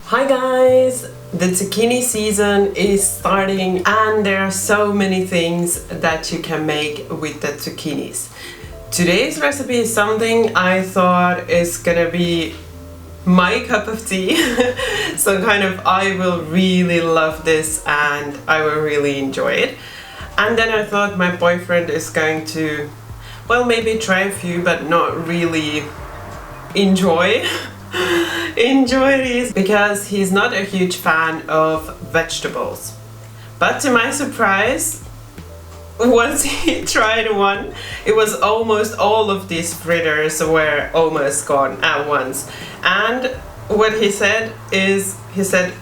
Hi guys! The zucchini season is starting and there are so many things that you can make with the zucchinis. Today's recipe is something I thought is gonna be my cup of tea. So I will really love this and I will really enjoy it. And then I thought my boyfriend is going to, well, maybe try a few but not really enjoy these because he's not a huge fan of vegetables. But to my surprise, once he tried one, it was almost all of these fritters were almost gone at once. And what he said is,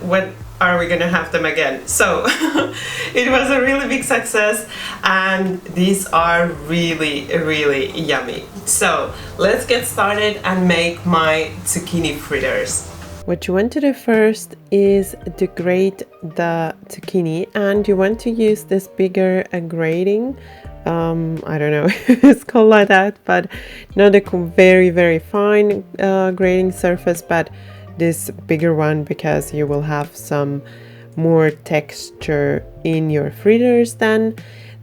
when are we gonna have them again? So it was a really big success and these are really yummy. So let's get started and make my zucchini fritters. What you want to do first is to grate the zucchini, and you want to use this bigger grating. I don't know if it's called like that, but not a very fine grating surface, but this bigger one, because you will have some more texture in your fritters. Then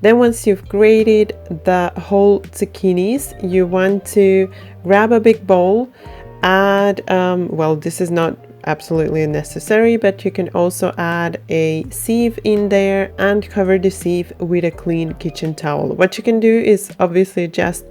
once you've grated the whole zucchinis, you want to grab a big bowl, add well, this is not absolutely necessary, but you can also add a sieve in there and cover the sieve with a clean kitchen towel. What you can do is obviously just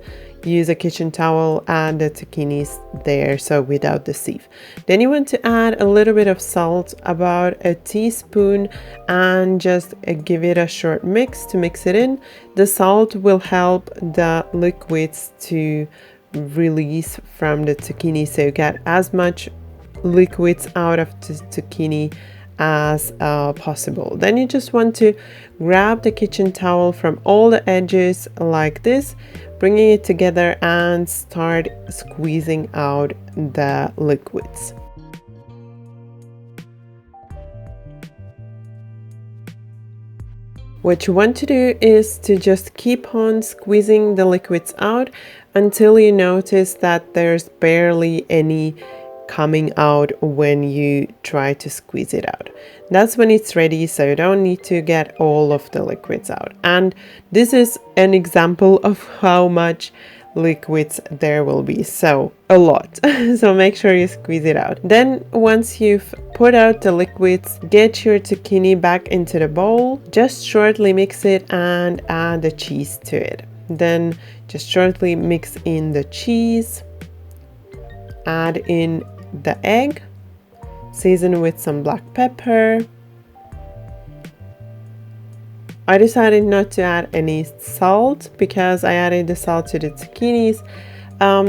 use a kitchen towel and the zucchinis there, so without the sieve. Then you want to add a little bit of salt, about a teaspoon, and just give it a short mix to mix it in. The salt will help the liquids to release from the zucchini, so you get as much liquids out of the zucchini as possible. Then you just want to grab the kitchen towel from all the edges like this, bringing it together and start squeezing out the liquids. What you want to do is to just keep on squeezing the liquids out until you notice that there's barely any coming out when you try to squeeze it out. That's when it's ready, so you don't need to get all of the liquids out. And this is an example of how much liquids there will be, so a lot. So make sure you squeeze it out. Then once you've put out the liquids, get your zucchini back into the bowl, just shortly mix it and add the cheese to it. Then just shortly mix in the cheese, add in the egg, season with some black pepper. I decided not to add any salt because I added the salt to the zucchinis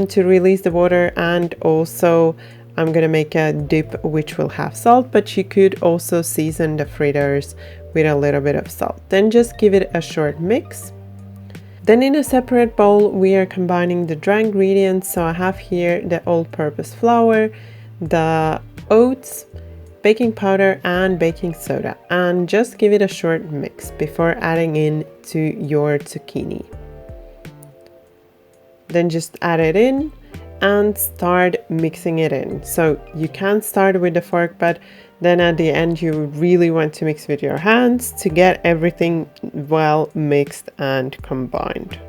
to release the water, and also I'm gonna make a dip which will have salt, but you could also season the fritters with a little bit of salt. Then just give it a short mix. Then in a separate bowl we are combining the dry ingredients, so I have here the all-purpose flour, the oats, baking powder and baking soda, and just give it a short mix before adding in to your zucchini. Then just add it in and start mixing it in. So you can start with the fork, but then at the end you really want to mix with your hands to get everything well mixed and combined.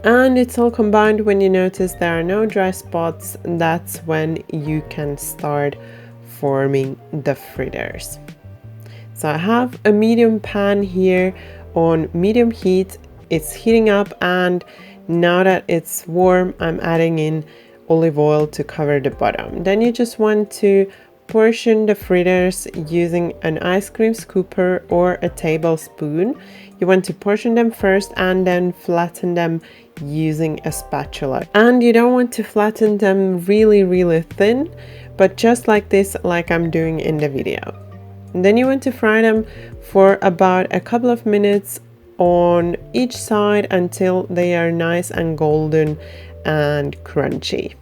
And it's all combined. When you notice there are no dry spots, that's when you can start forming the fritters. So I have a medium pan here on medium heat. It's heating up, and now that it's warm, I'm adding in olive oil to cover the bottom. Then you just want to portion the fritters using an ice cream scooper or a tablespoon. You want to portion them first and then flatten them using a spatula. And you don't want to flatten them really thin, but just like this, like I'm doing in the video. And then you want to fry them for about a couple of minutes on each side until they are nice and golden and crunchy.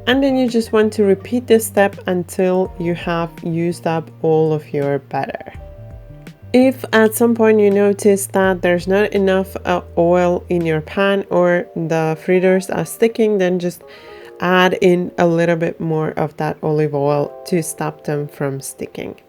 And then you just want to repeat this step until you have used up all of your batter. If at some point you notice that there's not enough oil in your pan or the fritters are sticking, then just add in a little bit more of that olive oil to stop them from sticking.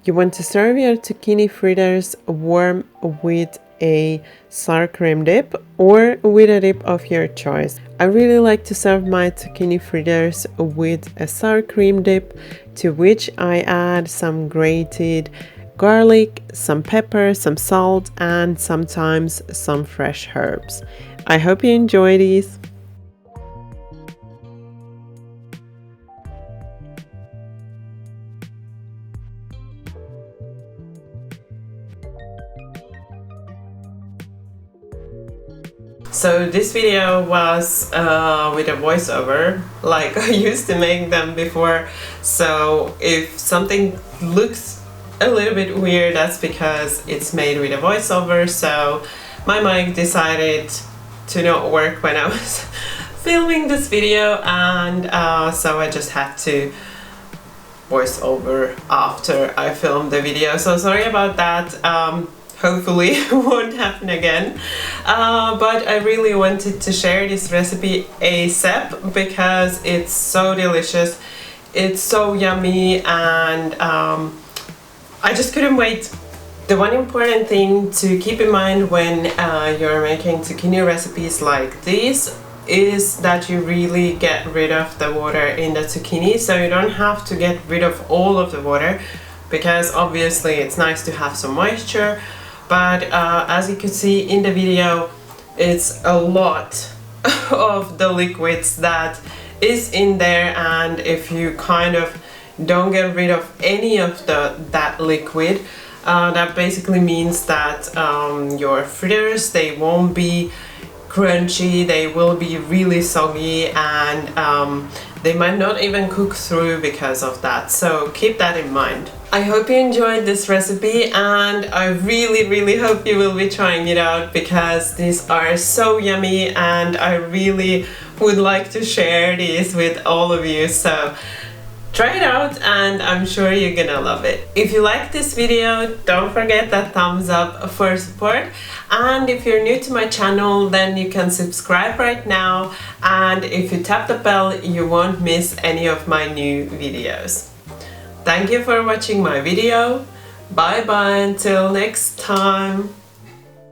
You want to serve your zucchini fritters warm with a sour cream dip or with a dip of your choice. I really like to serve my zucchini fritters with a sour cream dip, to which I add some grated garlic, some pepper, some salt, and sometimes some fresh herbs. I hope you enjoy these. So this video was with a voiceover, like I used to make them before. So if something looks a little bit weird, that's because it's made with a voiceover. So my mic decided to not work when I was filming this video, and so I just had to voice over after I filmed the video. So sorry about that. Hopefully it won't happen again, but I really wanted to share this recipe ASAP because it's so delicious, it's so yummy, and I just couldn't wait. The one important thing to keep in mind when you're making zucchini recipes like this is that you really get rid of the water in the zucchini, so you don't have to get rid of all of the water, because obviously it's nice to have some moisture. But as you can see in the video, it's a lot of the liquids that is in there, and if you kind of don't get rid of any of that liquid, that basically means that your fritters, they won't be crunchy, they will be really soggy, and they might not even cook through because of that. So keep that in mind. I hope you enjoyed this recipe, and I really hope you will be trying it out because these are so yummy and I really would like to share these with all of you. So try it out and I'm sure you're gonna love it. If you like this video, don't forget that thumbs up for support, and if you're new to my channel, then you can subscribe right now, and if you tap the bell, you won't miss any of my new videos. Thank you for watching my video. Bye bye until next time.